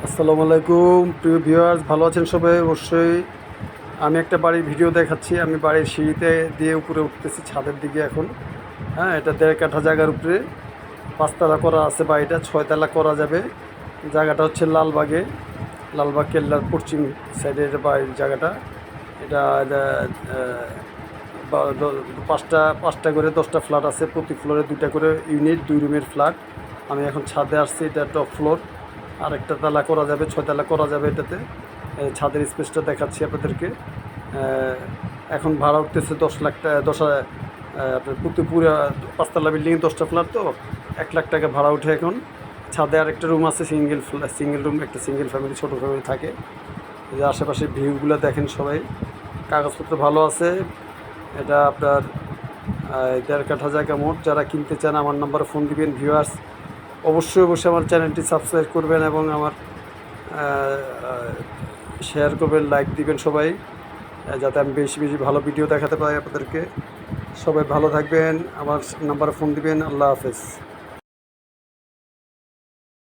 আসসালামু আলাইকুম প্রিয় ভিউয়ার্স, ভালো আছেন সবাই? অবশ্যই। আমি একটা বাড়ির ভিডিও দেখাচ্ছি। আমি বাড়ির সিঁড়িতে দিয়ে উপরে উঠতেছি ছাদের দিকে এখন। হ্যাঁ, এটা 1.5 কাঠা জায়গার উপরে 5 তলা করা আছে বাড়িটা, 6 তলা করা যাবে। জায়গাটা হচ্ছে লালবাগে, লালবাগ কেল্লার পশ্চিম সাইডের বাড়ির জায়গাটা। এটা পাঁচটা করে 10টা ফ্ল্যাট আছে, প্রতি ফ্লোরে 2টা করে ইউনিট, 2 রুমের ফ্ল্যাট। আমি এখন ছাদে আসছি, এটা টপ ফ্লোর। আর একটা তালা করা যাবে, 6 তলা করা যাবে এটাতে। ছাদের স্পেসটা দেখাচ্ছি আপনাদেরকে। এখন ভাড়া উঠতেছে 10 লাখ টাকা, আপনার প্রতি পুরো 5 তলা বিল্ডিংয়ে 10টা ফ্ল্যাট, তো 1 লাখ টাকা ভাড়া উঠে এখন। ছাদে আরেকটা রুম আছে, সিঙ্গেল রুম, একটা সিঙ্গেল ফ্যামিলি, ছোটো ফ্যামিলি থাকে। এই যে আশেপাশের ভিউগুলো দেখেন সবাই, কাগজপত্র ভালো আছে। এটা আপনার 1.5 কাঠা জায়গা মোট। যারা কিনতে চান আমার নাম্বারে ফোন দিবেন ভিউয়ার্স। অবশ্যই অবশ্যই আমার চ্যানেলটি সাবস্ক্রাইব করবেন এবং আমার শেয়ার করবেন, লাইক দিবেন সবাই, যাতে আমি বেশি বেশি ভালো ভিডিও দেখাতে পারি আপনাদেরকে। সবাই ভালো থাকবেন, আমার নাম্বারে ফোন দিবেন। আল্লাহ হাফেজ।